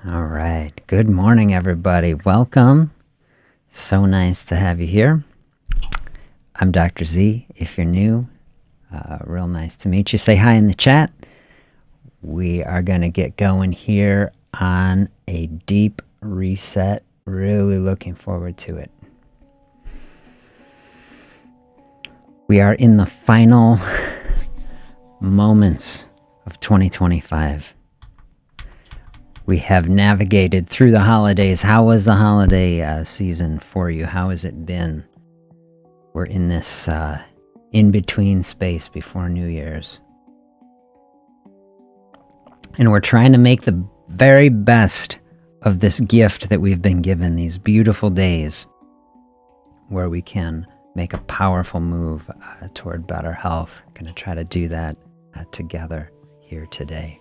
All right. Good morning, everybody. Welcome. So nice to have you here. I'm Dr. Z. If you're new, real nice to meet you. Say hi in the chat. We are going to get going here on a deep reset. Really looking forward to it. We are in the final moments of 2025. We have navigated through the holidays. How was the holiday season for you? How has it been? We're in this in-between space before New Year's. And we're trying to make the very best of this gift that we've been given, these beautiful days where we can make a powerful move toward better health. Going to try to do that together here today.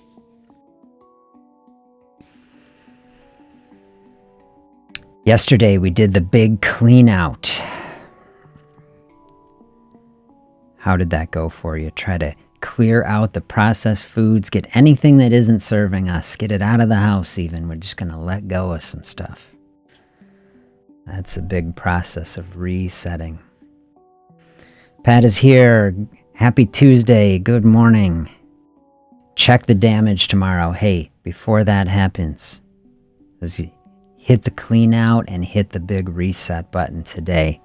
Yesterday, we did the big clean out. How did that go for you? Try to clear out the processed foods, get anything that isn't serving us, get it out of the house even. We're just going to let go of some stuff. That's a big process of resetting. Pat is here. Happy Tuesday. Good morning. Check the damage tomorrow. Hey, before that happens, hit the clean out and hit the big reset button today.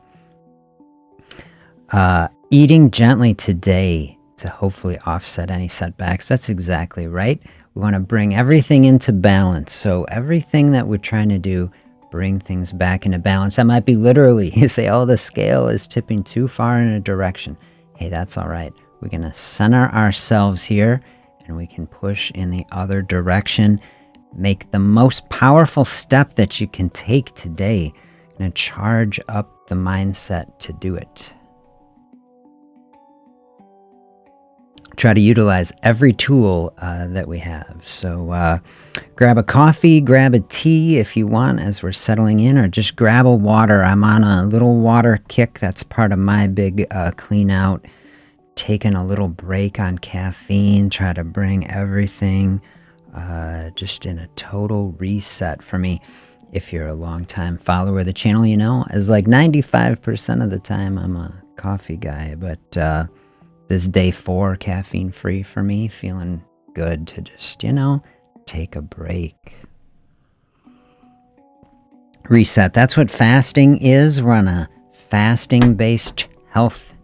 Eating gently today to hopefully offset any setbacks. That's exactly right. We want to bring everything into balance. So everything that we're trying to do, bring things back into balance. That might be literally, you say, oh, the scale is tipping too far in a direction. Hey, that's all right. We're going to center ourselves here and we can push in the other direction. Make the most powerful step that you can take today. Going to charge up the mindset to do it. Try to utilize every tool that we have. So grab a coffee, grab a tea if you want as we're settling in, or just grab a water. I'm on a little water kick. That's part of my big clean out. Taking a little break on caffeine. Try to bring everything just in a total reset for me. If you're a long-time follower of the channel, you know, as like 95% of the time I'm a coffee guy, but this day 4 caffeine free for me, feeling good to just, take a break. Reset. That's what fasting is. We're on a fasting-based health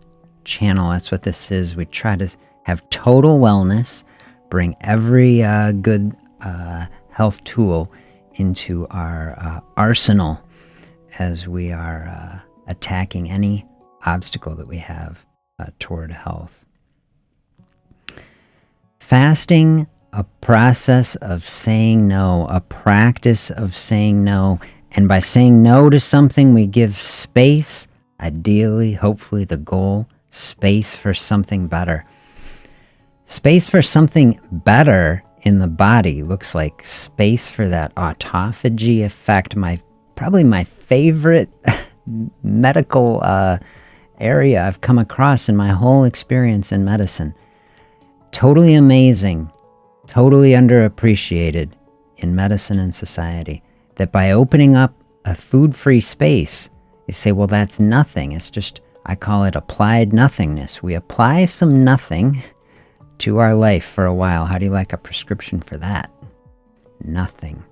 channel. That's what this is. We try to have total wellness, bring every good health tool into our arsenal as we are attacking any obstacle that we have toward health. Fasting, a process of saying no, a practice of saying no. And by saying no to something, we give space, ideally, hopefully the goal, space for something better. Space for something better in the body looks like space for that autophagy effect. Probably my favorite medical area I've come across in my whole experience in medicine. Totally amazing, totally underappreciated in medicine and society, that by opening up a food-free space, you say, well, that's nothing. It's just, I call it applied nothingness. We apply some nothing to our life for a while. How do you like a prescription for that? Nothing.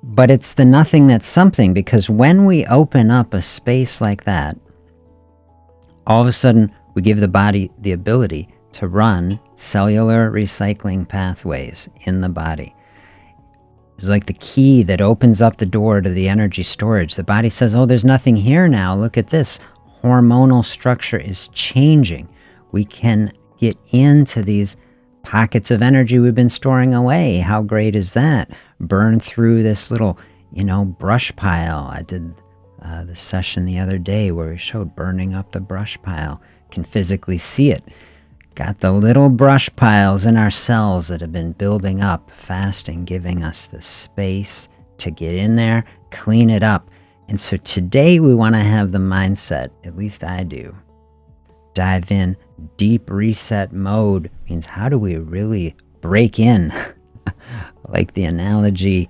But it's the nothing that's something, because when we open up a space like that, all of a sudden we give the body the ability to run cellular recycling pathways in the body. It's like the key that opens up the door to the energy storage. The body says, oh, there's nothing here now. Look at this. Hormonal structure is changing. We can get into these pockets of energy we've been storing away. How great is that? Burn through this little, brush pile. I did the session the other day where we showed burning up the brush pile. Can physically see it. Got the little brush piles in our cells that have been building up. Fasting, giving us the space to get in there, clean it up. And so today we want to have the mindset, at least I do, dive in. Deep reset mode means how do we really break in like the analogy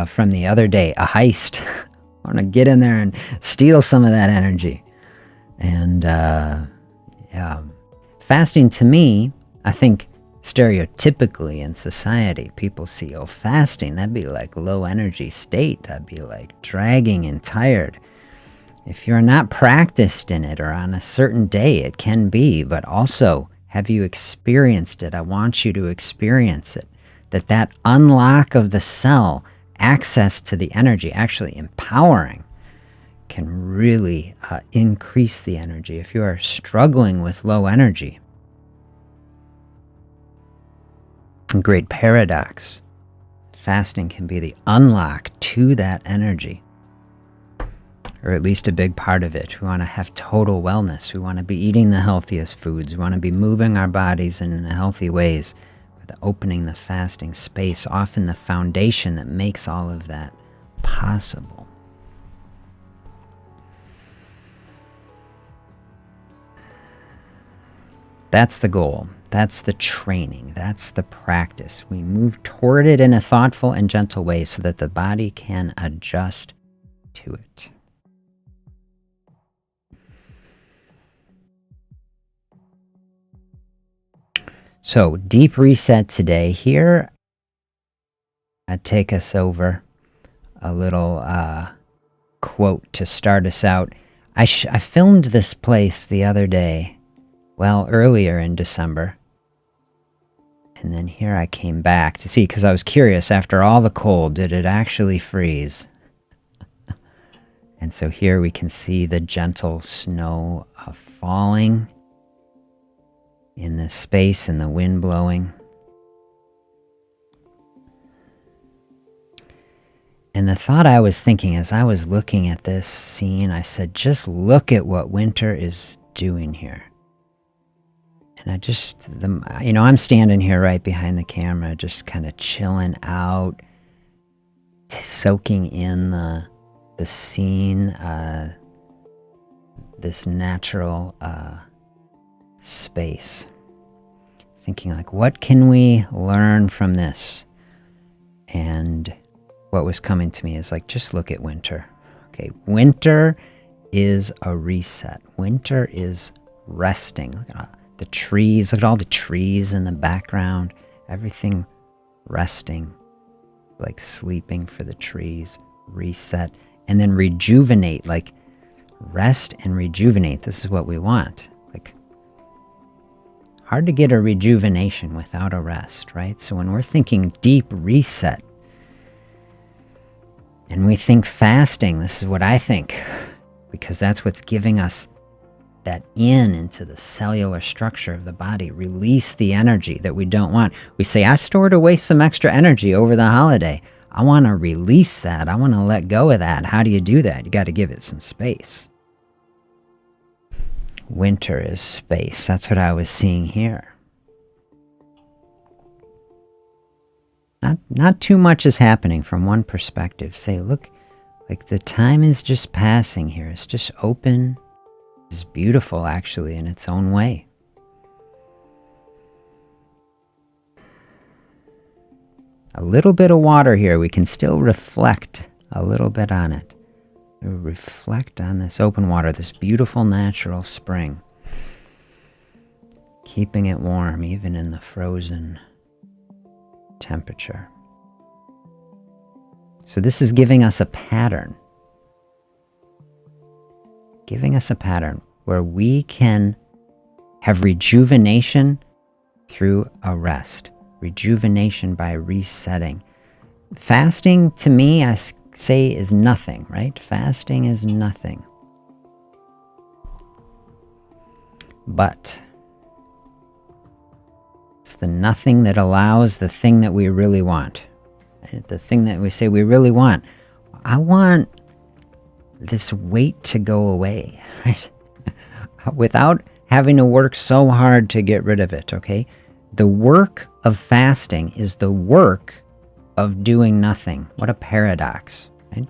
from the other day, a heist. I want to get in there and steal some of that energy. And yeah, fasting to me, I think stereotypically in society, people see, oh, fasting, that'd be like low energy state. That'd be like dragging and tired. If you're not practiced in it or on a certain day, it can be, but also, have you experienced it? I want you to experience it. That unlock of the cell, access to the energy, actually empowering, can really increase the energy. If you are struggling with low energy, great paradox. Fasting can be the unlock to that energy, or at least a big part of it. We want to have total wellness. We want to be eating the healthiest foods. We want to be moving our bodies in healthy ways. With opening the fasting space, often the foundation that makes all of that possible. That's the goal. That's the training. That's the practice. We move toward it in a thoughtful and gentle way so that the body can adjust to it. So, deep reset today. Here, I take us over a little quote to start us out. I filmed this place the other day, well, earlier in December. And then here I came back to see, because I was curious, after all the cold, did it actually freeze? And so here we can see the gentle snow falling in this space and the wind blowing. And the thought I was thinking as I was looking at this scene, I said, just look at what winter is doing here. And I just, I'm standing here right behind the camera, just kind of chilling out, soaking in the scene, this natural space. Thinking like, what can we learn from this? And what was coming to me is like, just look at winter. Okay, winter is a reset. Winter is resting. Look at the trees, look at all the trees in the background, everything resting, like sleeping for the trees, reset, and then rejuvenate, like rest and rejuvenate. This is what we want. Like, hard to get a rejuvenation without a rest, right? So when we're thinking deep reset, and we think fasting, this is what I think, because that's what's giving us that into the cellular structure of the body, release the energy that we don't want. We say, I stored away some extra energy over the holiday. I want to release that. I want to let go of that. How do you do that? You got to give it some space. Winter is space. That's what I was seeing here. Not too much is happening from one perspective. Say, look, like the time is just passing here. It's just open. It's beautiful, actually, in its own way. A little bit of water here. We can still reflect a little bit on it. Reflect on this open water, this beautiful natural spring. Keeping it warm, even in the frozen temperature. So this is giving us a pattern. Giving us a pattern where we can have rejuvenation through a rest. Rejuvenation by resetting. Fasting, to me, I say, is nothing, right? Fasting is nothing. But it's the nothing that allows the thing that we really want. Right? The thing that we say we really want. I want this weight to go away, right? Without having to work so hard to get rid of it, okay? The work of fasting is the work of doing nothing. What a paradox, right?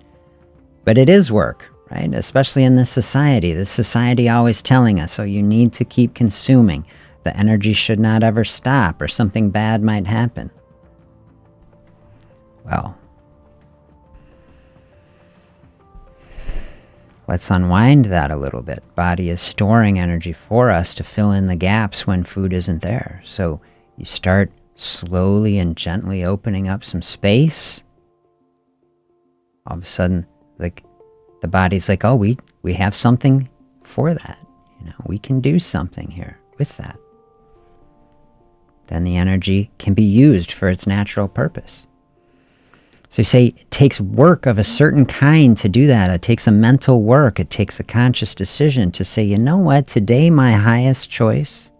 But it is work, right? Especially in this society. This society always telling us, oh, you need to keep consuming. The energy should not ever stop, or something bad might happen. Well, let's unwind that a little bit. Body is storing energy for us to fill in the gaps when food isn't there. So you start slowly and gently opening up some space. All of a sudden, like, the body's like, oh, we have something for that. We can do something here with that. Then the energy can be used for its natural purpose. So you say it takes work of a certain kind to do that. It takes a mental work. It takes a conscious decision to say, you know what, today my highest choice,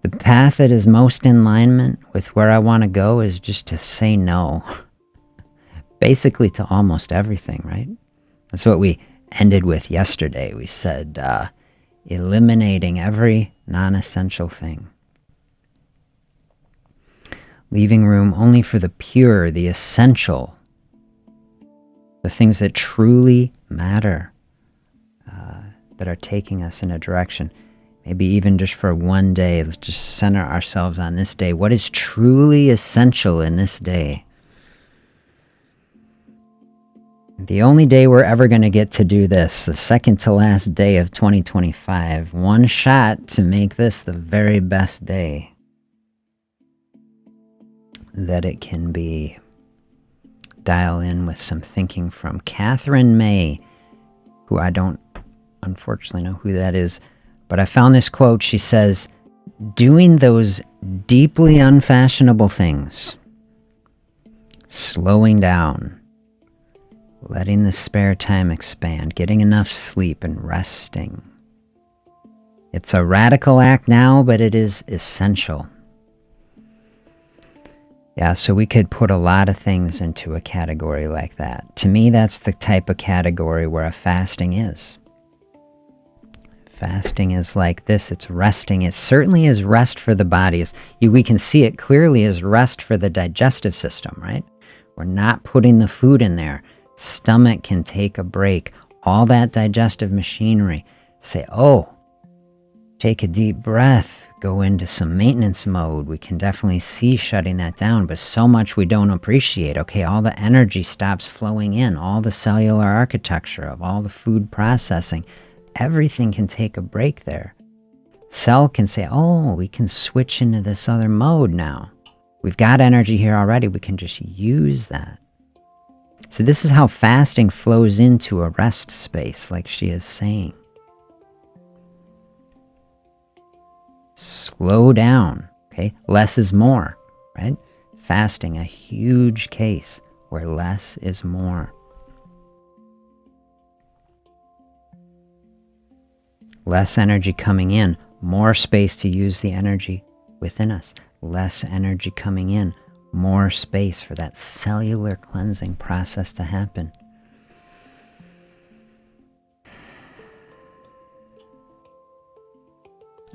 the path that is most in alignment with where I want to go is just to say no. Basically to almost everything, right? That's what we ended with yesterday. We said eliminating every non-essential thing. Leaving room only for the pure, the essential, the things that truly matter, that are taking us in a direction. Maybe even just for one day, let's just center ourselves on this day. What is truly essential in this day? The only day we're ever going to get to do this, the second to last day of 2025, one shot to make this the very best day that it can be. Dial in with some thinking from Catherine May, who I don't unfortunately know who that is, but I found this quote. She says, doing those deeply unfashionable things, slowing down, letting the spare time expand, getting enough sleep and resting. It's a radical act now, but it is essential. Yeah, so we could put a lot of things into a category like that. To me, that's the type of category where a fasting is. Fasting is like this. It's resting. It certainly is rest for the body. We can see it clearly as rest for the digestive system, right? We're not putting the food in there. Stomach can take a break. All that digestive machinery. Say, oh, take a deep breath. Go into some maintenance mode. We can definitely see shutting that down, but so much we don't appreciate. Okay, all the energy stops flowing in. All the cellular architecture of all the food processing. Everything can take a break there. Cell can say, oh, we can switch into this other mode now. We've got energy here already. We can just use that. So this is how fasting flows into a rest space, like she is saying. Slow down, okay? Less is more, right? Fasting, a huge case where less is more. Less energy coming in, more space to use the energy within us. Less energy coming in, more space for that cellular cleansing process to happen.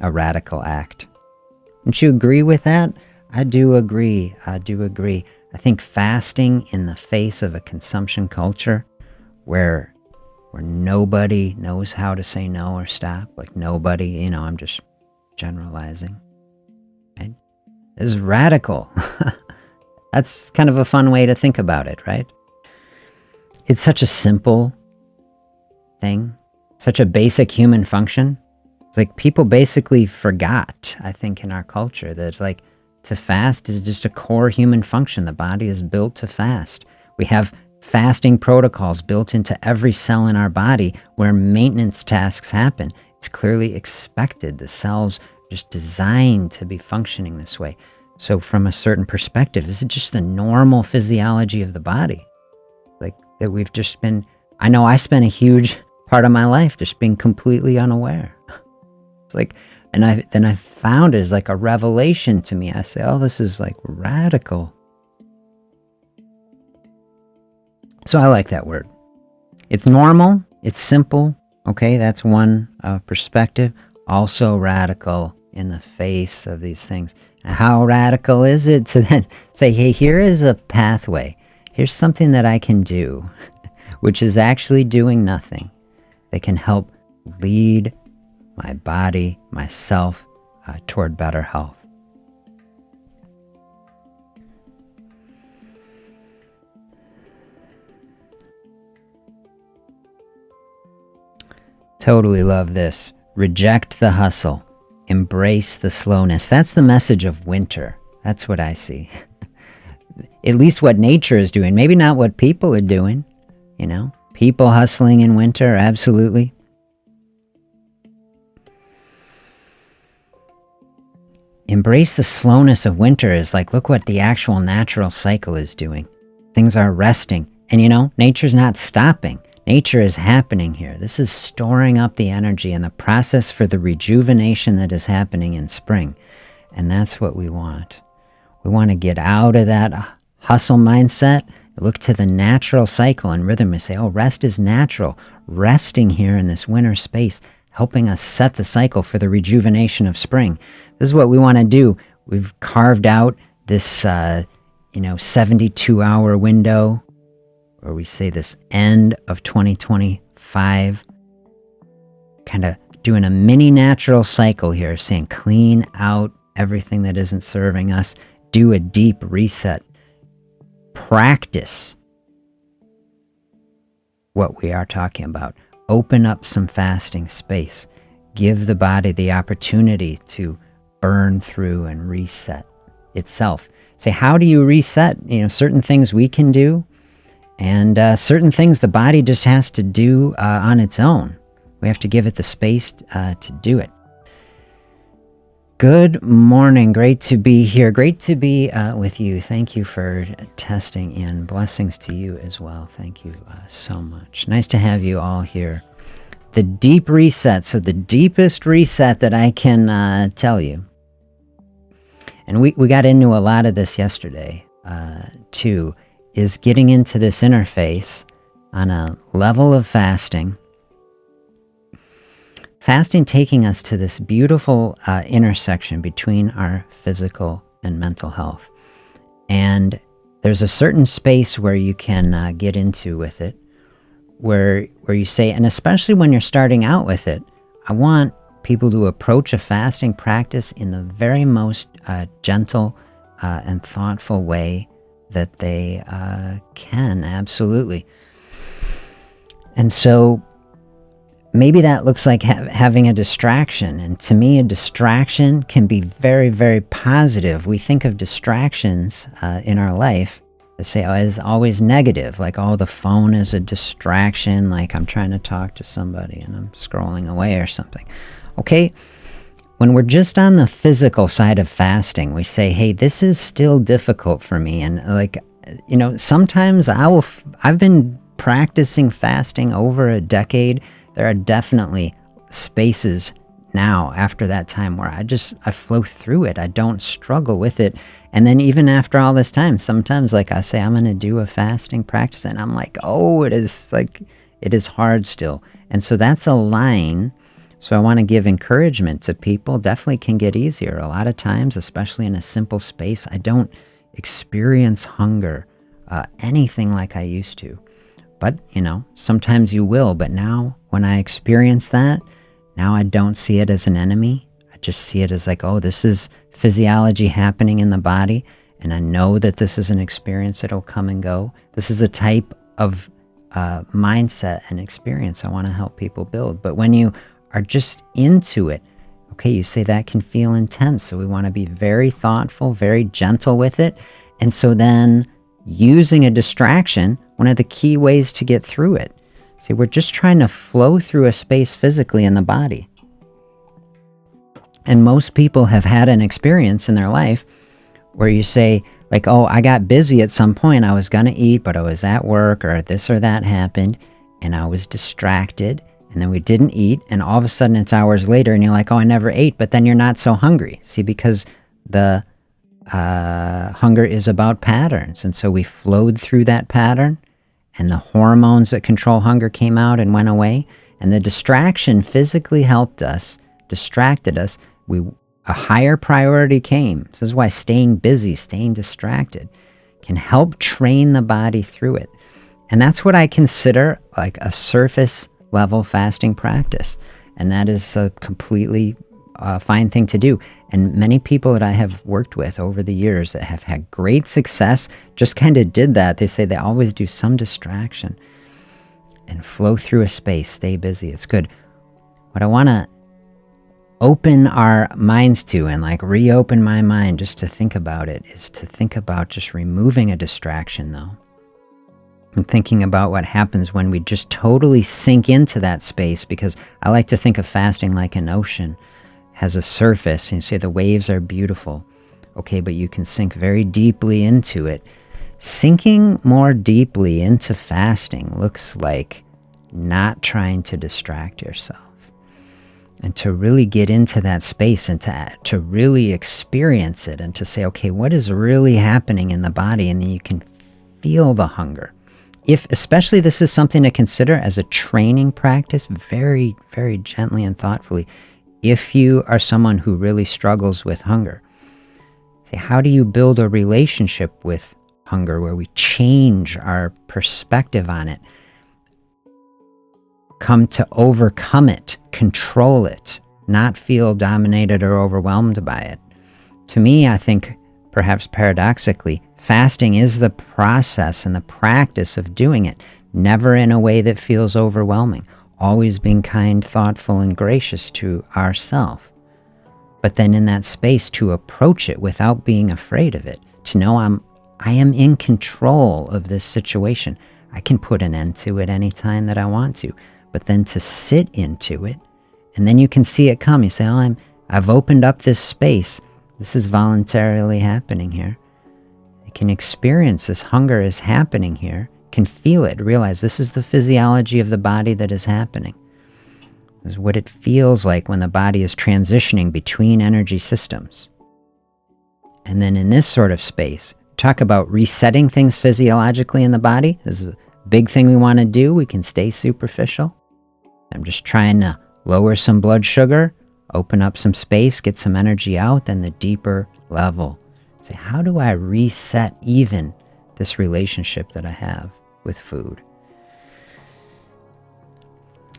A radical act. Don't you agree with that? I do agree. I think fasting in the face of a consumption culture where nobody knows how to say no or stop, like nobody, I'm just generalizing, right? Is radical. That's kind of a fun way to think about it, right? It's such a simple thing, such a basic human function. It's like people basically forgot, I think, in our culture that it's like to fast is just a core human function. The body is built to fast. We have fasting protocols built into every cell in our body where maintenance tasks happen. It's clearly expected. The cells are just designed to be functioning this way. So from a certain perspective, this is just the normal physiology of the body. Like that we've just been, I know I spent a huge part of my life just being completely unaware. It's like, and then I found it as like a revelation to me. I say, oh, this is like radical. So I like that word. It's normal. It's simple. Okay, that's one perspective. Also radical in the face of these things. And how radical is it to then say, hey, here is a pathway. Here's something that I can do, which is actually doing nothing, that can help lead my body, myself, toward better health. Totally love this. Reject the hustle. Embrace the slowness. That's the message of winter. That's what I see. At least what nature is doing. Maybe not what people are doing. You know, people hustling in winter, absolutely. Embrace the slowness of winter is like, look what the actual natural cycle is doing. Things are resting. And you know, nature's not stopping. Nature is happening here. This is storing up the energy and the process for the rejuvenation that is happening in spring. And that's what we want. We want to get out of that hustle mindset, look to the natural cycle and rhythm and say, oh, rest is natural. Resting here in this winter space, helping us set the cycle for the rejuvenation of spring. This is what we want to do. We've carved out this, 72-hour window, or we say this end of 2025, kind of doing a mini natural cycle here, saying clean out everything that isn't serving us, do a deep reset, practice what we are talking about, open up some fasting space, give the body the opportunity to burn through and reset itself. Say, how do you reset? Certain things we can do, and certain things the body just has to do on its own. We have to give it the space to do it. Good morning. Great to be here. Great to be with you. Thank you for testing in. Blessings to you as well. Thank you so much. Nice to have you all here. The deep reset. So the deepest reset that I can tell you. And we got into a lot of this yesterday too, is getting into this interface on a level of fasting. Fasting taking us to this beautiful intersection between our physical and mental health. And there's a certain space where you can get into with it, where you say, and especially when you're starting out with it, I want people to approach a fasting practice in the very most gentle and thoughtful way that they can, absolutely. And so maybe that looks like having a distraction. And to me, a distraction can be very, very positive. We think of distractions in our life to say, as always negative, like, oh, the phone is a distraction, like I'm trying to talk to somebody and I'm scrolling away or something. Okay, when we're just on the physical side of fasting, we say, hey, this is still difficult for me. And sometimes I've been practicing fasting over a decade. There are definitely spaces now after that time where I flow through it. I don't struggle with it. And then even after all this time, sometimes like I say, I'm going to do a fasting practice and I'm like, oh, it is hard still. And so that's a line. So I want to give encouragement to people. Definitely can get easier. A lot of times, especially in a simple space, I don't experience hunger, anything like I used to. But, sometimes you will. But now when I experience that, now I don't see it as an enemy. I just see it as like, oh, this is physiology happening in the body. And I know that this is an experience that'll come and go. This is the type of mindset and experience I want to help people build. But when you are just into it, okay, you say that can feel intense. So we want to be very thoughtful, very gentle with it. And so then using a distraction, one of the key ways to get through it. See, we're just trying to flow through a space physically in the body. And most people have had an experience in their life where you say, like, oh, I got busy at some point. I was going to eat, but I was at work or this or that happened and I was distracted. And then we didn't eat, and all of a sudden it's hours later, and you're like, oh, I never ate, but then you're not so hungry. See, because the hunger is about patterns. And so we flowed through that pattern, and the hormones that control hunger came out and went away, and the distraction physically helped us, distracted us. A higher priority came. This is why staying busy, staying distracted, can help train the body through it. And that's what I consider like a surface level fasting practice. And that is a completely fine thing to do. And many people that I have worked with over the years that have had great success just kind of did that. They say they always do some distraction and flow through a space, stay busy. It's good. What I want to open our minds to, and like reopen my mind just to think about it, is to think about just removing a distraction, though. And thinking about what happens when we just totally sink into that space, because I like to think of fasting like an ocean. Has a surface, and you say the waves are beautiful. Okay, but you can sink very deeply into it. Sinking more deeply into fasting looks like not trying to distract yourself. And to really get into that space and to really experience it and to say, okay, what is really happening in the body? And then you can feel the hunger. If especially this is something to consider as a training practice, very, very gently and thoughtfully, if you are someone who really struggles with hunger, say, how do you build a relationship with hunger where we change our perspective on it, come to overcome it, control it, not feel dominated or overwhelmed by it? To me, I think, perhaps paradoxically, fasting is the process and the practice of doing it, never in a way that feels overwhelming, always being kind, thoughtful, and gracious to ourselves. But then in that space to approach it without being afraid of it, to know I am in control of this situation. I can put an end to it any time that I want to, but then to sit into it, and then you can see it come. You say, oh, I've opened up this space. This is voluntarily happening here. I can experience this hunger is happening here, can feel it, realize this is the physiology of the body that is happening. This is what it feels like when the body is transitioning between energy systems. And then in this sort of space, talk about resetting things physiologically in the body. This is a big thing we want to do. We can stay superficial. I'm just trying to lower some blood sugar, open up some space, get some energy out, then the deeper level. Say, how do I reset even this relationship that I have with food?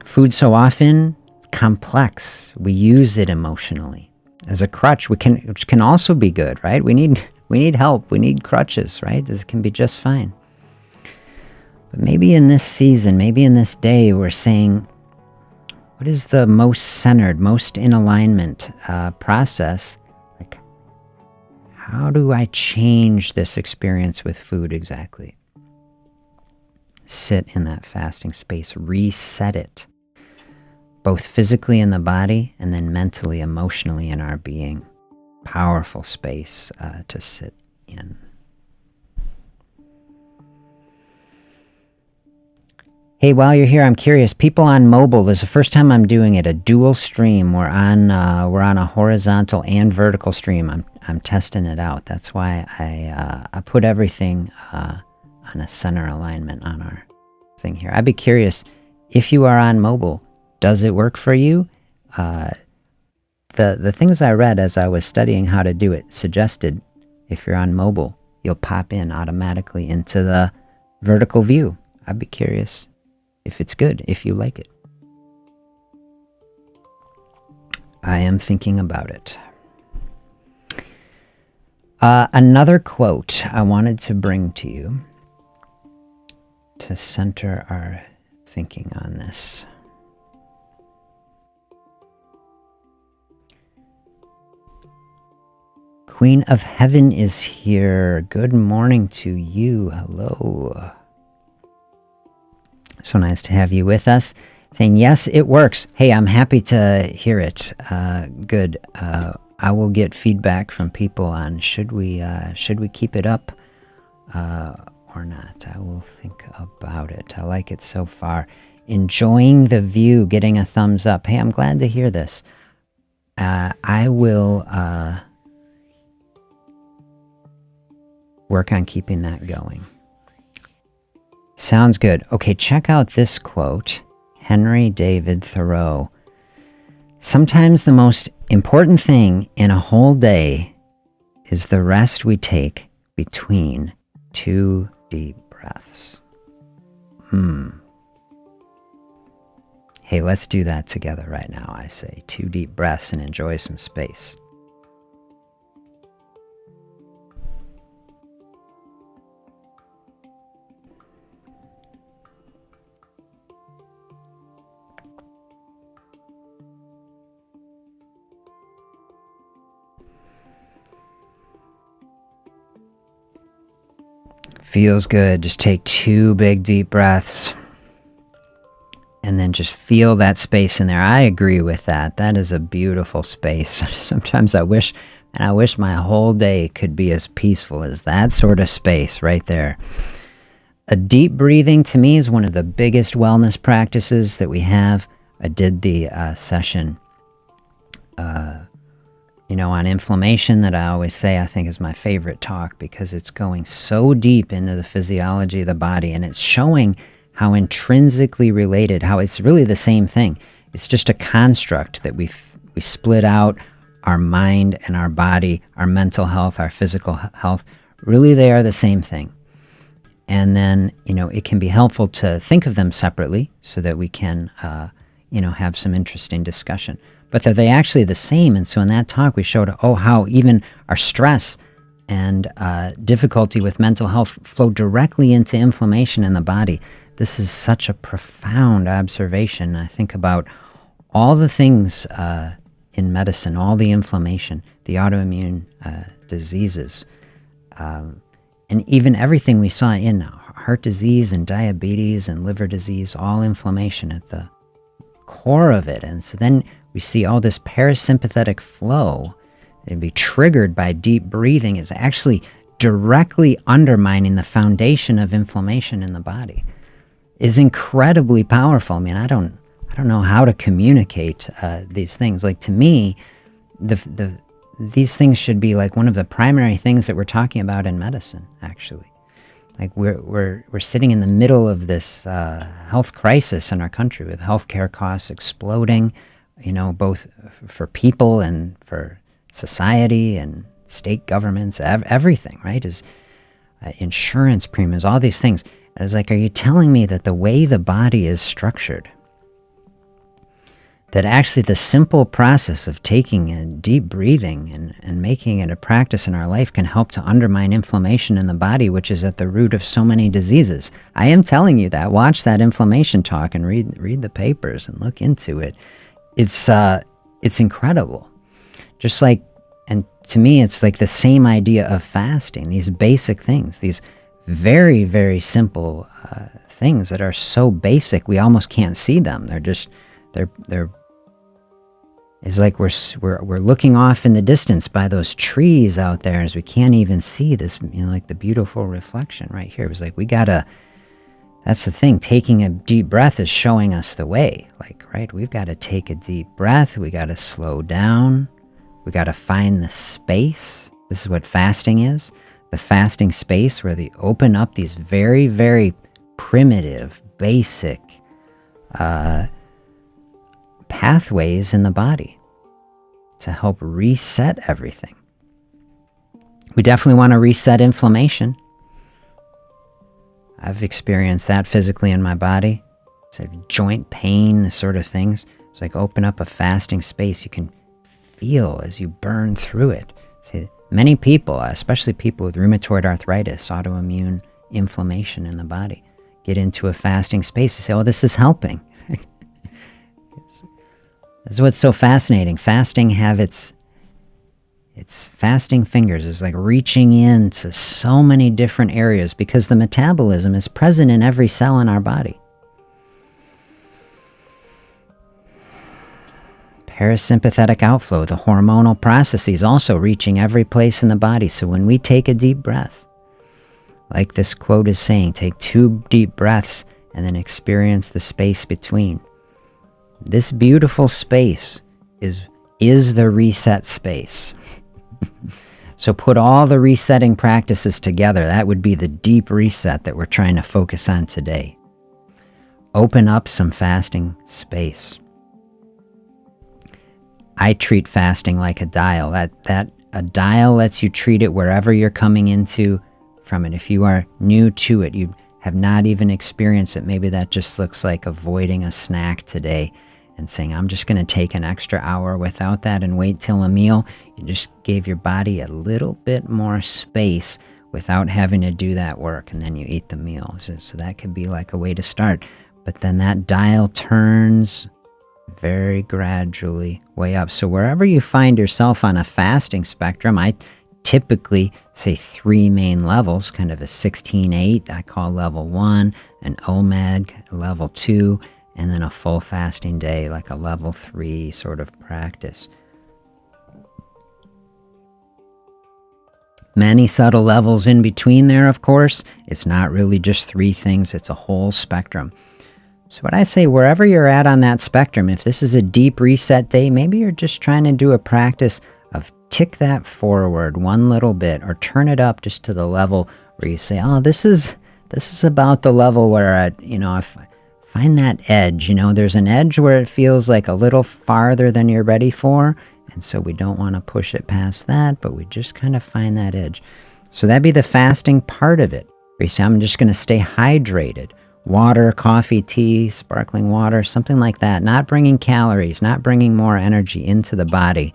Food so often complex. We use it emotionally as a crutch, which can also be good, right? We need help. We need crutches, right? This can be just fine. But maybe in this season, maybe in this day, we're saying, what is the most centered, most in alignment process? Like, how do I change this experience with food exactly? Sit in that fasting space, reset it, both physically in the body and then mentally, emotionally in our being. Powerful space to sit in. Hey, while you're here, I'm curious. People on mobile, this is the first time I'm doing it. A dual stream. We're on a horizontal and vertical stream. I'm testing it out. That's why I put everything on a center alignment on our thing here. I'd be curious, if you are on mobile, does it work for you? The things I read as I was studying how to do it suggested if you're on mobile, you'll pop in automatically into the vertical view. I'd be curious if it's good, if you like it. I am thinking about it. Another quote I wanted to bring to you to center our thinking on this. Queen of Heaven is here. Good morning to you. Hello. So nice to have you with us. Saying, yes, it works. Hey, I'm happy to hear it. Good. I will get feedback from people on should we keep it up or not. I will think about it. I like it so far. Enjoying the view, getting a thumbs up. Hey, I'm glad to hear this. I will work on keeping that going. Sounds good. Okay, check out this quote. Henry David Thoreau. Sometimes the most important thing in a whole day is the rest we take between two deep breaths. Hey, let's do that together right now, I say. 2 deep breaths and enjoy some space. Feels good. Just take 2 big deep breaths. And then just feel that space in there. I agree with that. That is a beautiful space. Sometimes I wish my whole day could be as peaceful as that sort of space right there. A deep breathing to me is one of the biggest wellness practices that we have. I did the session, on inflammation that I always say I think is my favorite talk, because it's going so deep into the physiology of the body, and it's showing how intrinsically related, how it's really the same thing. It's just a construct that we split out our mind and our body, our mental health, our physical health. Really, they are the same thing. And then, it can be helpful to think of them separately so that we can, have some interesting discussion. But they're actually the same. And so in that talk, we showed, how even our stress and difficulty with mental health flow directly into inflammation in the body. This is such a profound observation. I think about all the things in medicine, all the inflammation, the autoimmune diseases, and even everything we saw in heart disease and diabetes and liver disease, all inflammation at the core of it. And so then we see all this parasympathetic flow and be triggered by deep breathing is actually directly undermining the foundation of inflammation in the body. Is incredibly powerful. I mean, I don't know how to communicate these things. Like, to me, these things should be like one of the primary things that we're talking about in medicine. Actually, like we're sitting in the middle of this health crisis in our country, with healthcare costs exploding. Both for people and for society and state governments, everything. Right? Is insurance premiums, all these things. I was like, are you telling me that the way the body is structured, that actually the simple process of taking a deep breathing and making it a practice in our life can help to undermine inflammation in the body, which is at the root of so many diseases? I am telling you that. Watch that inflammation talk and read the papers and look into it. It's incredible. Just like, and to me, it's like the same idea of fasting, these basic things, these very, very simple things that are so basic we almost can't see them. They're it's like we're looking off in the distance by those trees out there, as we can't even see this, like the beautiful reflection right here. It was like, that's the thing, taking a deep breath is showing us the way. Like, right, we've got to take a deep breath, we got to slow down, we got to find the space. This is what fasting is. The fasting space where they open up these very, very primitive, basic pathways in the body to help reset everything. We definitely want to reset inflammation. I've experienced that physically in my body. So joint pain, this sort of things. It's like open up a fasting space. You can feel as you burn through it. See, many people, especially people with rheumatoid arthritis, autoimmune inflammation in the body, get into a fasting space and say, oh, this is helping. This is what's so fascinating. Fasting have its fasting fingers. It's like reaching into so many different areas, because the metabolism is present in every cell in our body. Parasympathetic outflow, the hormonal processes also reaching every place in the body. So when we take a deep breath, like this quote is saying, take 2 deep breaths and then experience the space between. This beautiful space is the reset space. So put all the resetting practices together. That would be the deep reset that we're trying to focus on today. Open up some fasting space. I treat fasting like a dial. That a dial lets you treat it wherever you're coming into from it. If you are new to it, you have not even experienced it, maybe that just looks like avoiding a snack today and saying, I'm just going to take an extra hour without that and wait till a meal. You just gave your body a little bit more space without having to do that work, and then you eat the meal. So that could be like a way to start. But then that dial turns very gradually way up. So wherever you find yourself on a fasting spectrum, I typically, say, 3 main levels, kind of a 16-8, I call level 1, an OMAD, level 2, and then a full fasting day, like a level 3 sort of practice. Many subtle levels in between there, of course. It's not really just 3 things, it's a whole spectrum. So what I say, wherever you're at on that spectrum, if this is a deep reset day, maybe you're just trying to do a practice of tick that forward one little bit, or turn it up just to the level where you say, oh, this is about the level where I find that edge. There's an edge where it feels like a little farther than you're ready for, and so we don't want to push it past that, but we just kind of find that edge. So that'd be the fasting part of it, where you say, I'm just going to stay hydrated. Water, coffee, tea, sparkling water, something like that. Not bringing calories, not bringing more energy into the body,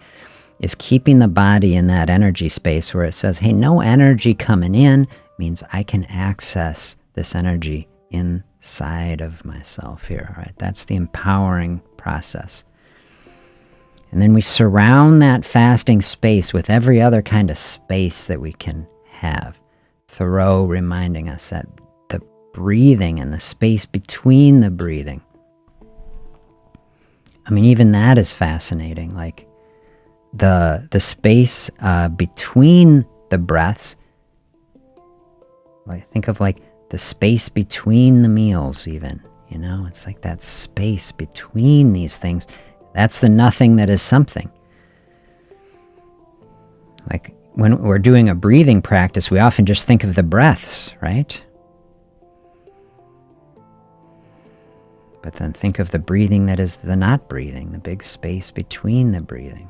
is keeping the body in that energy space where it says, hey, no energy coming in means I can access this energy inside of myself here. All right, that's the empowering process. And then we surround that fasting space with every other kind of space that we can have. Thoreau reminding us that the breathing and the space between the breathing. I mean, even that is fascinating. Like the space between the breaths. Like think of like the space between the meals even. It's like that space between these things. That's the nothing that is something. Like when we're doing a breathing practice, we often just think of the breaths, right? But then think of the breathing that is the not breathing, the big space between the breathing.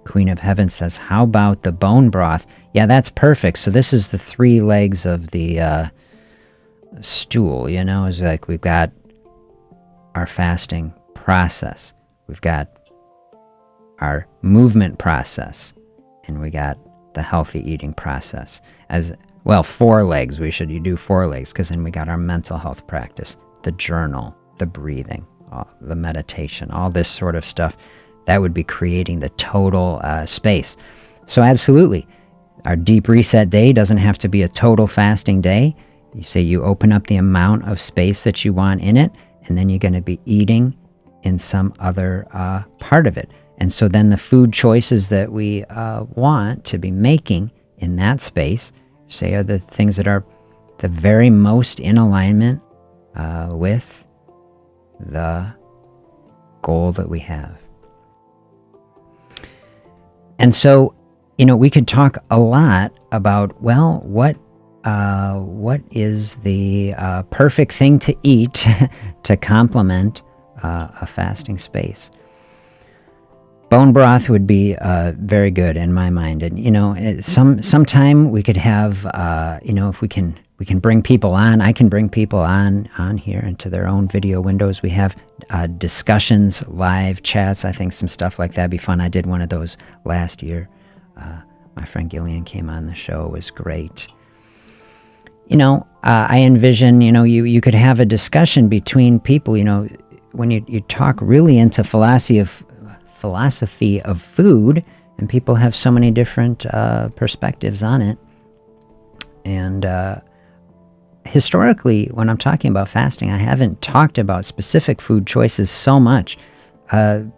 Queen of Heaven says, how about the bone broth? Yeah, that's perfect. So this is the 3 legs of the stool, is like we've got our fasting process. We've got our movement process, and we got the healthy eating process. As well, 4 legs. You do 4 legs, because then we got our mental health practice, the journal, the breathing, the meditation, all this sort of stuff. That would be creating the total space. So absolutely, our deep reset day doesn't have to be a total fasting day. You say you open up the amount of space that you want in it, and then you're going to be eating in some other part of it. And so then the food choices that we want to be making in that space, say, are the things that are the very most in alignment with the goal that we have. And so, we could talk a lot about, well, what is the perfect thing to eat to complement a fasting space. Bone broth would be very good in my mind. And, sometime we could have, if we can bring people on, I can bring people on here into their own video windows. We have discussions, live chats. I think some stuff like that'd be fun. I did one of those last year. My friend Gillian came on the show. It was great. I envision, you could have a discussion between people, when you talk really into philosophy of food, and people have so many different perspectives on it. And historically, when I'm talking about fasting, I haven't talked about specific food choices so much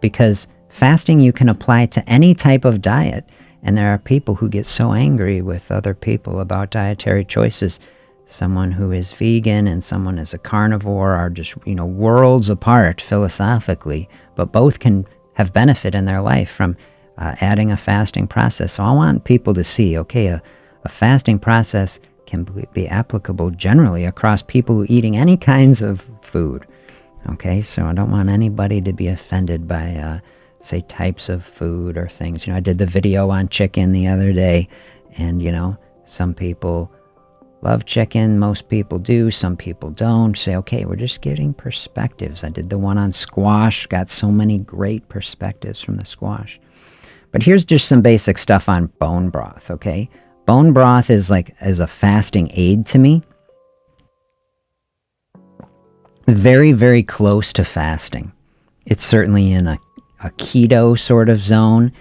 because fasting you can apply to any type of diet. And there are people who get so angry with other people about dietary choices. Someone who is vegan and someone is a carnivore are just, worlds apart philosophically, but both can have benefit in their life from adding a fasting process. So I want people to see, okay, a fasting process can be applicable generally across people eating any kinds of food. Okay, so I don't want anybody to be offended by, say, types of food or things. I did the video on chicken the other day, and, some people love chicken, most people do, some people don't. Say, okay, we're just getting perspectives. I did the one on squash, got so many great perspectives from the squash. But here's just some basic stuff on bone broth, okay? Bone broth is a fasting aid to me. Very, very close to fasting. It's certainly in a keto sort of zone.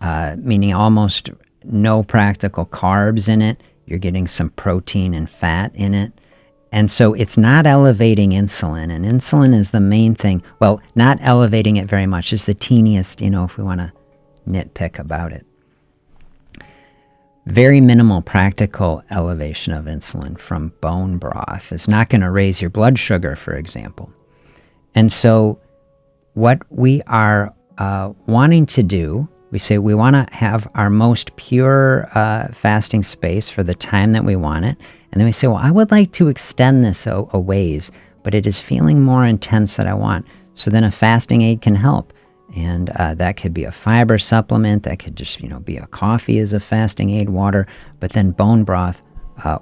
meaning almost no practical carbs in it. You're getting some protein and fat in it. And so it's not elevating insulin, and insulin is the main thing. Well, not elevating it very much is the teeniest, if we want to nitpick about it. Very minimal practical elevation of insulin from bone broth is not going to raise your blood sugar, for example. And so what we are wanting to do, we say we want to have our most pure fasting space for the time that we want it. And then we say, well, I would like to extend this a ways, but it is feeling more intense than I want. So then a fasting aid can help. And that could be a fiber supplement. That could just, be a coffee as a fasting aid, water. But then bone broth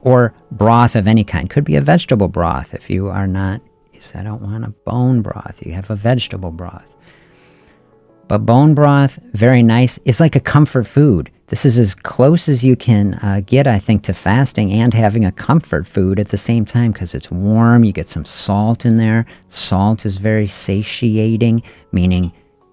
or broth of any kind. Could be a vegetable broth. If you are not, you say, I don't want a bone broth. You have a vegetable broth. But bone broth, very nice. It's like a comfort food. This is as close as you can get, I think, to fasting and having a comfort food at the same time because it's warm. You get some salt in there. Salt is very satiating, meaning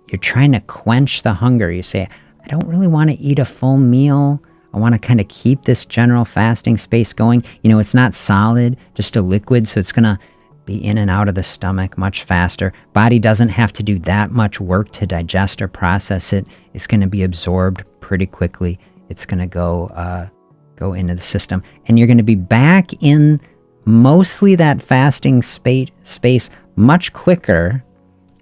you're trying to quench the hunger. You say, I don't really want to eat a full meal. I want to kind of keep this general fasting space going. It's not solid, just a liquid, so it's going to be in and out of the stomach much faster. Body doesn't have to do that much work to digest or process it. It's going to be absorbed pretty quickly. It's going to go into the system. And you're going to be back in mostly that fasting space much quicker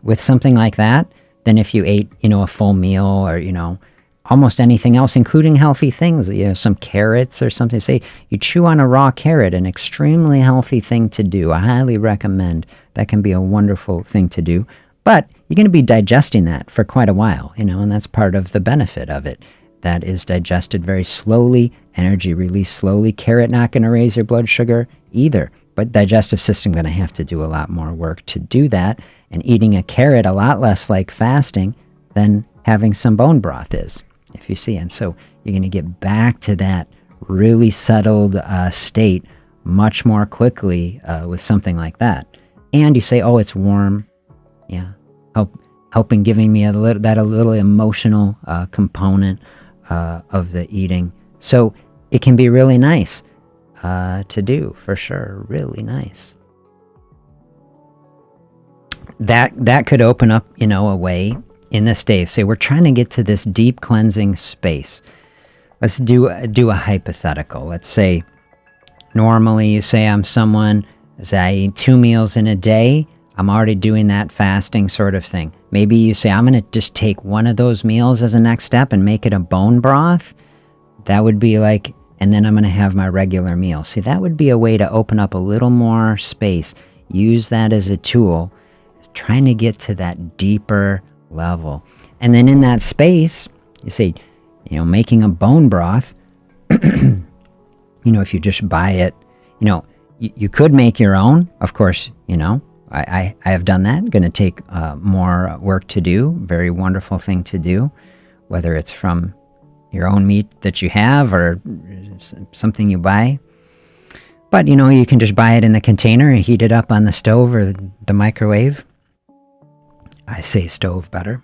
with something like that than if you ate, a full meal or, almost anything else, including healthy things, some carrots or something. Say you chew on a raw carrot, an extremely healthy thing to do. I highly recommend. That can be a wonderful thing to do. But you're going to be digesting that for quite a while, and that's part of the benefit of it. That is digested very slowly, energy released slowly. Carrot not going to raise your blood sugar either. But digestive system going to have to do a lot more work to do that. And eating a carrot a lot less like fasting than having some bone broth is. If you see. And so you're going to get back to that really settled state much more quickly with something like that. And you say, oh, it's warm. Yeah. Helping giving me a little emotional component of the eating. So it can be really nice to do, for sure. Really nice. That could open up, a way in this day. Say we're trying to get to this deep cleansing space. Let's do a hypothetical. Let's say normally you say I'm someone, as I eat 2 meals in a day, I'm already doing that fasting sort of thing. Maybe you say I'm going to just take one of those meals as a next step and make it a bone broth. That would be like, and then I'm going to have my regular meal. See, that would be a way to open up a little more space. Use that as a tool, trying to get to that deeper level. And then in that space, you say, making a bone broth, if you just buy it, you could make your own. Of course, I have done that. Going to take more work to do. Very wonderful thing to do, whether it's from your own meat that you have or something you buy. But, you can just buy it in the container and heat it up on the stove or the microwave. I say stove better.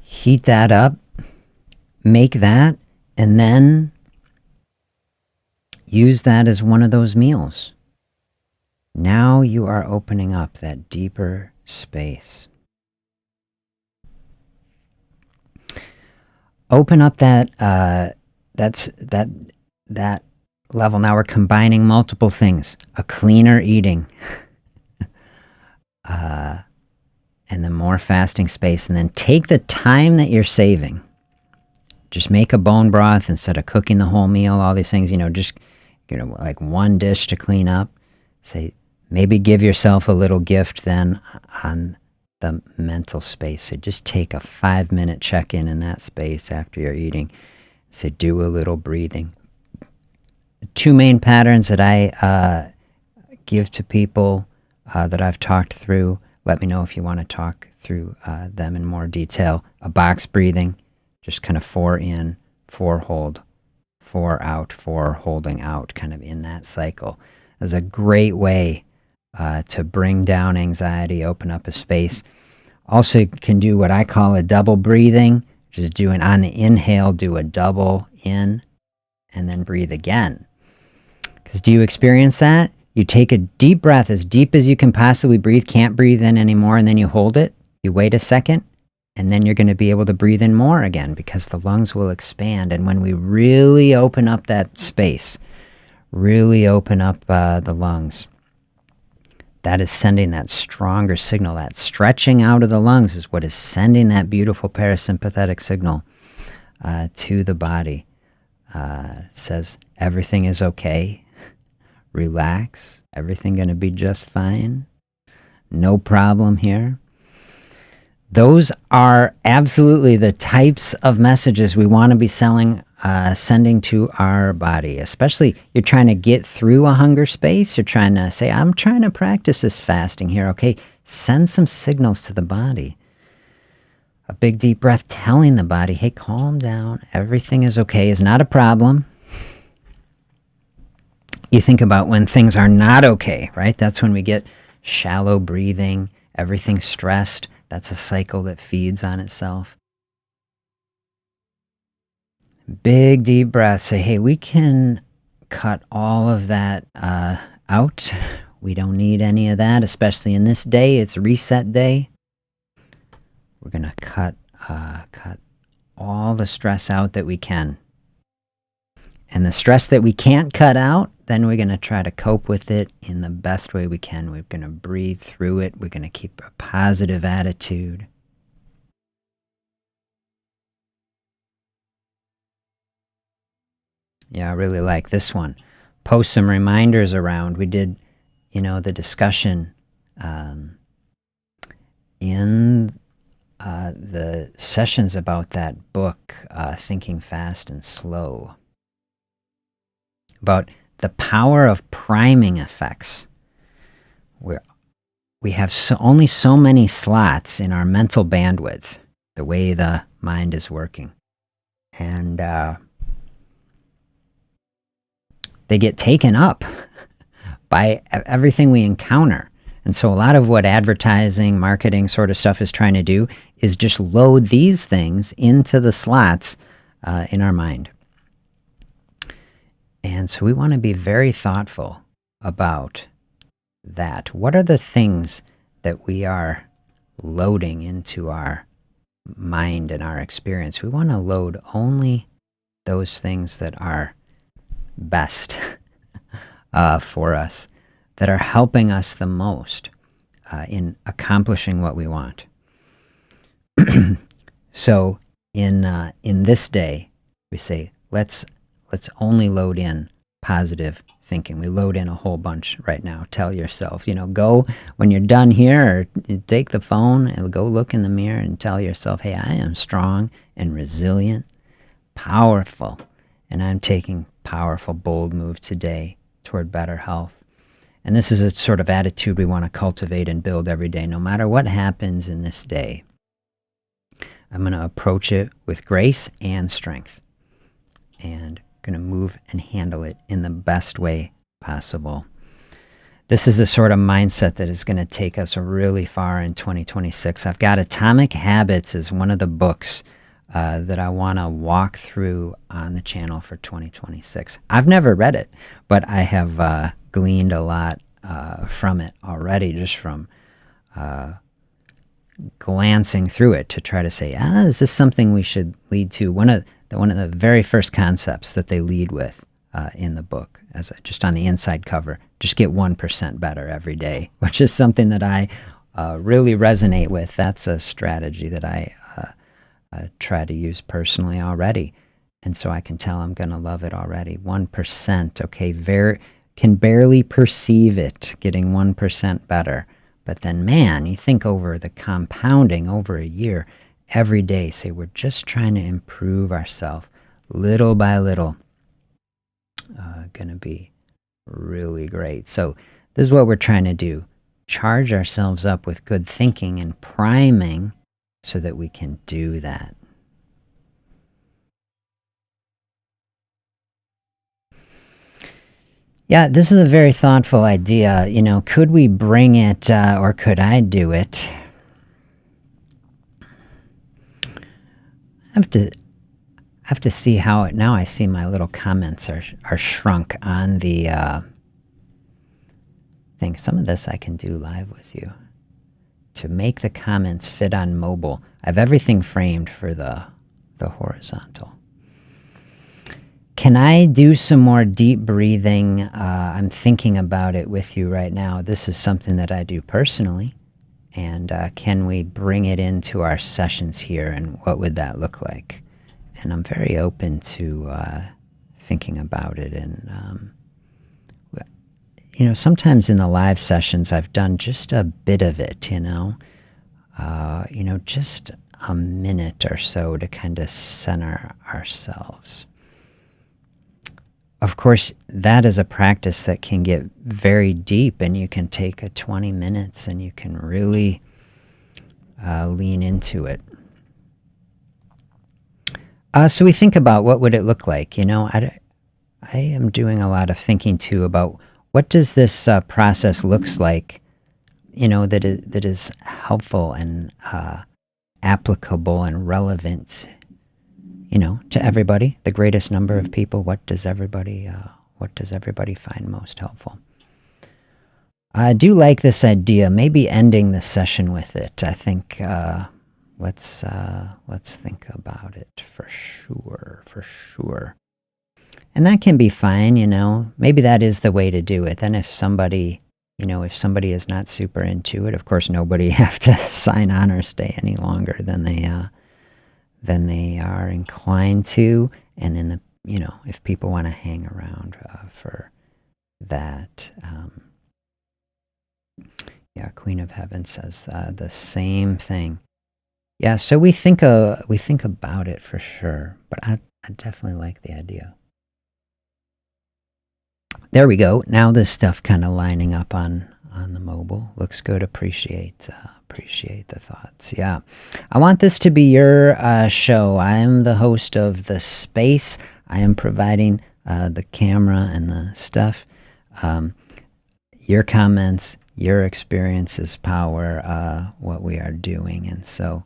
Heat that up, make that, and then use that as one of those meals. Now you are opening up that deeper space. Open up that level. Now we're combining multiple things. A cleaner eating, and then more fasting space, and then take the time that you're saving. Just make a bone broth instead of cooking the whole meal. All these things, just like one dish to clean up. Say maybe give yourself a little gift then on the mental space. So just take a 5-minute check-in in that space after you're eating. So do a little breathing. 2 main patterns that I give to people that I've talked through. Let me know if you want to talk through them in more detail. A box breathing, just kind of 4 in, 4 hold, four, holding out, kind of in that cycle. Is a great way to bring down anxiety, open up a space. Also, you can do what I call a double breathing, which is doing on the inhale, do a double in, and then breathe again. Because do you experience that? You take a deep breath, as deep as you can possibly breathe, can't breathe in anymore, and then you hold it. You wait a second, and then you're going to be able to breathe in more again because the lungs will expand. And when we really open up that space, really open up the lungs, that is sending that stronger signal. That stretching out of the lungs is what is sending that beautiful parasympathetic signal to the body. Says everything is okay. Relax. Everything going to be just fine. No problem here. Those are absolutely the types of messages we want to be sending to our body. Especially, you're trying to get through a hunger space. You're trying to say, I'm trying to practice this fasting here. Okay, send some signals to the body. A big deep breath telling the body, hey, calm down. Everything is okay. It's not a problem. You think about when things are not okay, right? That's when we get shallow breathing, everything stressed. That's a cycle that feeds on itself. Big deep breath. Say, hey, we can cut all of that out. We don't need any of that, especially in this day. It's reset day. We're going to cut all the stress out that we can. And the stress that we can't cut out, then we're going to try to cope with it in the best way we can. We're going to breathe through it. We're going to keep a positive attitude. Yeah, I really like this one. Post some reminders around. We did, the discussion in the sessions about that book, Thinking Fast and Slow, about the power of priming effects. We have only so many slots in our mental bandwidth, the way the mind is working. And they get taken up by everything we encounter. And so a lot of what advertising, marketing sort of stuff is trying to do is just load these things into the slots in our mind. And so we want to be very thoughtful about that. What are the things that we are loading into our mind and our experience? We want to load only those things that are best for us, that are helping us the most in accomplishing what we want. So in this day, we say, let's only load in positive thinking. We load in a whole bunch right now. Tell yourself, go when you're done here, or take the phone and go look in the mirror and tell yourself, hey, I am strong and resilient, powerful, and I'm taking powerful, bold move today toward better health. And this is a sort of attitude we want to cultivate and build every day. No matter what happens in this day, I'm going to approach it with grace and strength, and going to move and handle it in the best way possible. This is the sort of mindset that is going to take us really far in 2026. I've got Atomic Habits as one of the books that I want to walk through on the channel for 2026. I've never read it, but I have gleaned a lot from it already, just from glancing through it to try to say, is this something we should lead to? One of the very first concepts that they lead with in the book, just on the inside cover, just get 1% better every day, which is something that I really resonate with. That's a strategy that I try to use personally already. And so I can tell I'm going to love it already. 1%, okay, can barely perceive it, getting 1% better. But then, man, you think over the compounding over a year, every day, say we're just trying to improve ourselves little by little. Going to be really great. So this is what we're trying to do. Charge ourselves up with good thinking and priming so that we can do that. Yeah, this is a very thoughtful idea. Could we bring it, or could I do it? I have to see how it. Now I see my little comments are shrunk on the thing. Some of this I can do live with you to make the comments fit on mobile. I have everything framed for the horizontal. Can I do some more deep breathing? I'm thinking about it with you right now. This is something that I do personally. And can we bring it into our sessions here, and what would that look like? And I'm very open to thinking about it. And, sometimes in the live sessions, I've done just a bit of it, just a minute or so to kind of center ourselves. Of course, that is a practice that can get very deep, and you can take a 20 minutes and you can really lean into it. So we think about what would it look like. I am doing a lot of thinking too about what does this process looks like, that is helpful and applicable and relevant, to everybody, the greatest number of people. What does everybody find most helpful? I do like this idea, maybe ending the session with it. I think let's think about it for sure. And that can be fine, maybe that is the way to do it. Then if somebody is not super into it, of course nobody have to sign on or stay any longer than they are inclined to. And then if people want to hang around for that. Queen of Heaven says the same thing. Yeah, so we think about it for sure, but I definitely like the idea. There we go. Now this stuff kind of lining up on the mobile. Looks good. Appreciate the thoughts. Yeah. I want this to be your show. I am the host of the space. I am providing the camera and the stuff. Your comments, your experiences power what we are doing. And so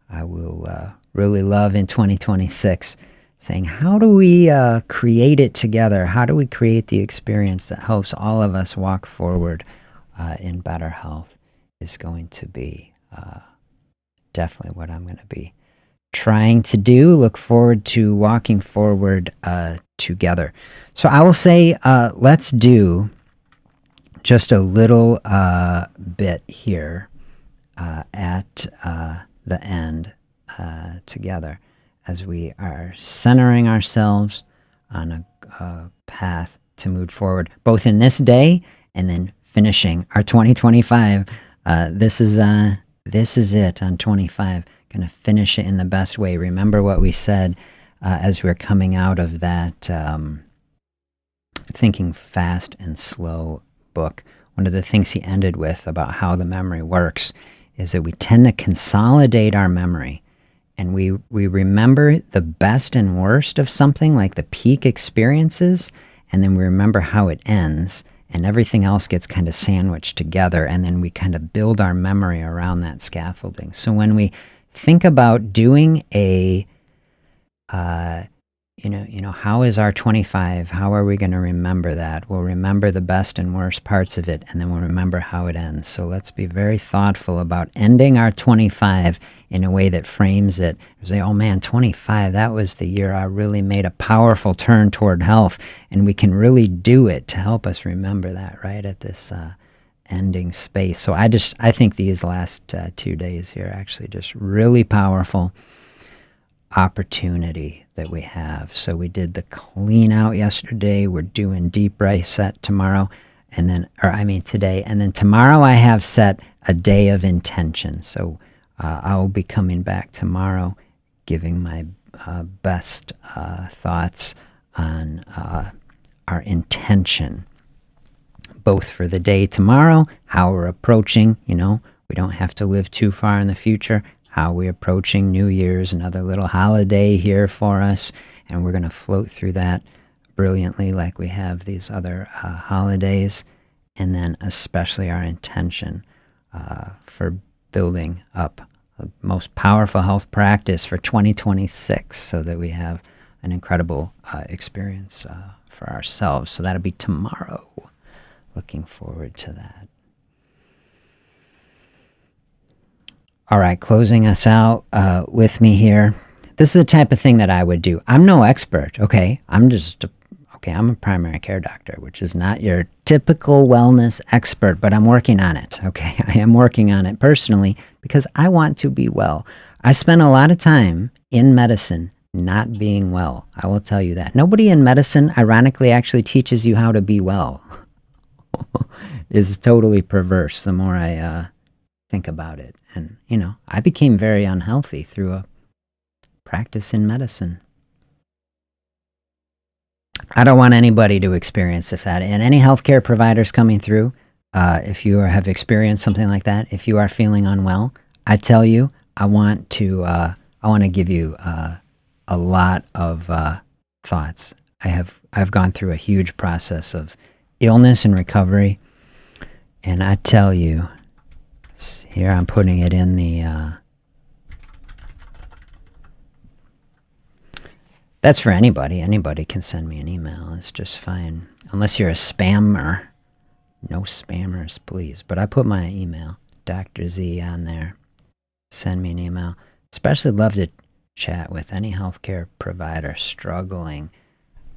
I will really love in 2026 saying, how do we create it together? How do we create the experience that helps all of us walk forward in better health is going to be definitely what I'm going to be trying to do. Look forward to walking forward together. So I will say, let's do just a little bit here at the end together, as we are centering ourselves on a path to move forward, both in this day and then finishing our 2025. This is it on 25. Going to finish it in the best way. Remember what we said as we're coming out of that Thinking Fast and Slow book. One of the things he ended with about how the memory works is that we tend to consolidate our memory. And we remember the best and worst of something, like the peak experiences, and then we remember how it ends, and everything else gets kind of sandwiched together, and then we kind of build our memory around that scaffolding. So when we think about doing a, how is our 25? How are we going to remember that? We'll remember the best and worst parts of it, and then we'll remember how it ends. So let's be very thoughtful about ending our 25 in a way that frames it. Say, oh man, 25, that was the year I really made a powerful turn toward health, and we can really do it to help us remember that right at this ending space. So I think these last 2 days here are actually just really powerful opportunity that we have. So we did the clean out yesterday. We're doing deep reset tomorrow, today. And then tomorrow I have set a day of intention. So I will be coming back tomorrow, giving my best thoughts on our intention, both for the day tomorrow, how we're approaching, we don't have to live too far in the future, how we're approaching New Year's, another little holiday here for us, and we're going to float through that brilliantly like we have these other holidays, and then especially our intention for building up the most powerful health practice for 2026 so that we have an incredible experience for ourselves. So that'll be tomorrow. Looking forward to that. All right, closing us out with me here. This is the type of thing that I would do. I'm no expert, okay? I'm a primary care doctor, which is not your typical wellness expert, but I'm working on it, okay? I am working on it personally because I want to be well. I spend a lot of time in medicine not being well. I will tell you that. Nobody in medicine, ironically, actually teaches you how to be well. Is totally perverse the more I think about it. And, I became very unhealthy through a practice in medicine. I don't want anybody to experience that. And any healthcare providers coming through, if you have experienced something like that, if you are feeling unwell, I tell you, I want to give you a lot of thoughts. I've gone through a huge process of illness and recovery, and I tell you, here I'm putting it in the. That's for anybody. Anybody can send me an email. It's just fine. Unless you're a spammer. No spammers, please. But I put my email, Dr. Z, on there. Send me an email. Especially love to chat with any healthcare provider struggling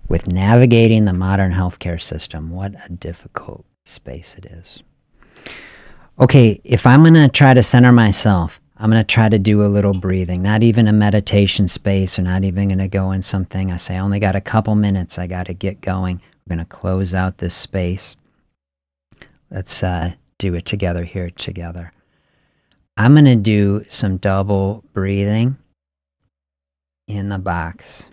with navigating the modern healthcare system. What a difficult space it is. Okay, if I'm going to try to center myself, I'm going to try to do a little breathing, not even a meditation space, or not even going to go in something. I say, I only got a couple minutes. I got to get going. We're going to close out this space. Let's do it together here together. I'm going to do some double breathing in the box.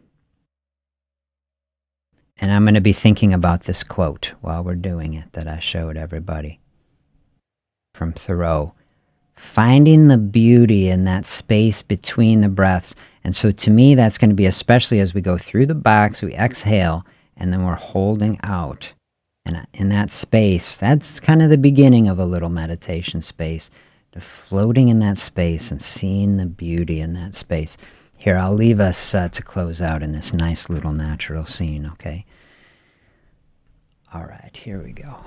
And I'm going to be thinking about this quote while we're doing it that I showed everybody from Thoreau. Finding the beauty in that space between the breaths. And so to me, that's going to be especially as we go through the box, we exhale, and then we're holding out. And in that space, that's kind of the beginning of a little meditation space. Floating in that space and seeing the beauty in that space. Here, I'll leave us to close out in this nice little natural scene, okay? All right, here we go.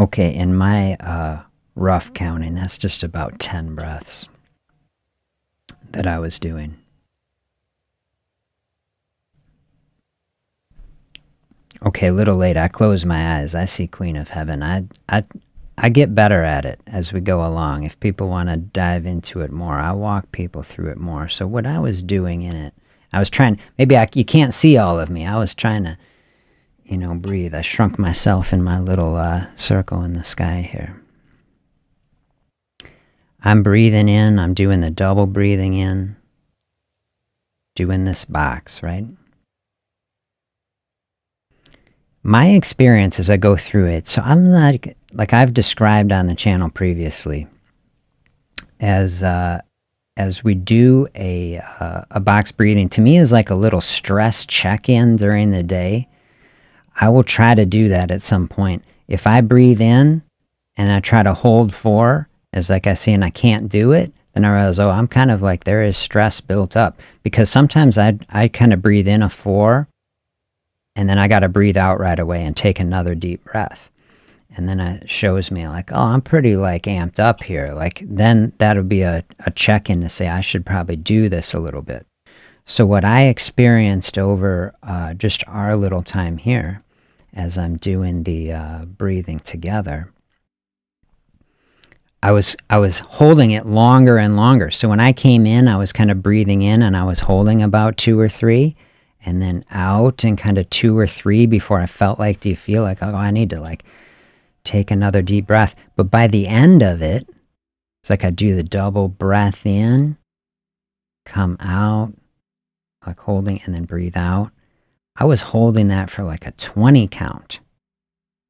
Okay, in my rough counting, that's just about 10 breaths that I was doing. Okay, a little late. I close my eyes. I see Queen of Heaven. I get better at it as we go along. If people want to dive into it more, I walk people through it more. So what I was doing in it, I was trying, you can't see all of me. I was trying to, breathe. I shrunk myself in my little circle in the sky here. I'm breathing in. I'm doing the double breathing in. Doing this box, right? My experience as I go through it, so I'm like I've described on the channel previously, as we do a box breathing, to me is like a little stress check-in during the day. I will try to do that at some point. If I breathe in and I try to hold 4, as like I see and I can't do it, then I realize, oh, I'm kind of like there is stress built up. Because sometimes I kind of breathe in a 4, and then I got to breathe out right away and take another deep breath. And then it shows me like, oh, I'm pretty like amped up here. Like then that'll be a check-in to say I should probably do this a little bit. So what I experienced over just our little time here as I'm doing the breathing together, I was holding it longer and longer. So when I came in, I was kind of breathing in and I was holding about 2 or 3. And then out and kind of 2 or 3 before I felt like, do you feel like, oh, I need to like take another deep breath. But by the end of it, it's like I do the double breath in, come out, like holding, and then breathe out. I was holding that for like a 20 count.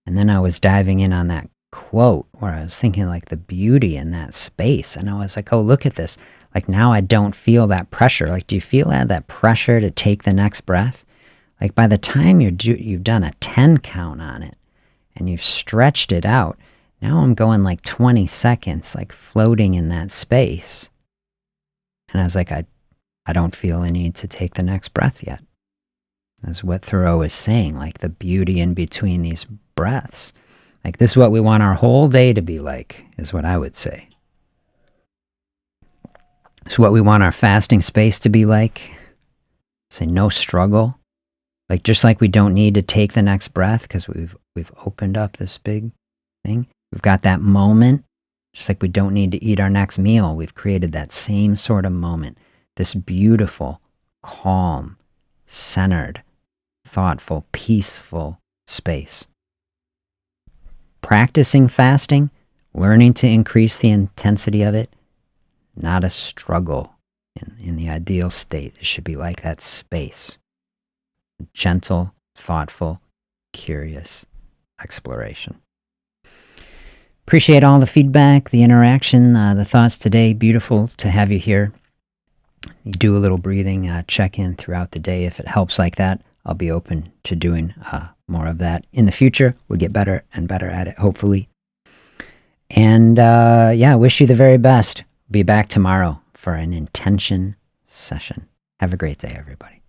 And then I was diving in on that quote where I was thinking like the beauty in that space. And I was like, oh, look at this. Like now I don't feel that pressure. Like, do you feel that pressure to take the next breath? Like by the time you've done a 10 count on it and you've stretched it out, now I'm going like 20 seconds, like floating in that space. And I was like, I don't feel a need to take the next breath yet. That's what Thoreau is saying, like the beauty in between these breaths. Like this is what we want our whole day to be like, is what I would say. It's what we want our fasting space to be like. Say no struggle. Like just like we don't need to take the next breath because we've opened up this big thing. We've got that moment. Just like we don't need to eat our next meal. We've created that same sort of moment. This beautiful, calm, centered, thoughtful, peaceful space. Practicing fasting, learning to increase the intensity of it, not a struggle in the ideal state. It should be like that space. Gentle, thoughtful, curious exploration. Appreciate all the feedback, the interaction, the thoughts today. Beautiful to have you here. You do a little breathing check-in throughout the day. If it helps like that, I'll be open to doing more of that in the future. We'll get better and better at it, hopefully. And yeah, wish you the very best. Be back tomorrow for an intention session. Have a great day, everybody.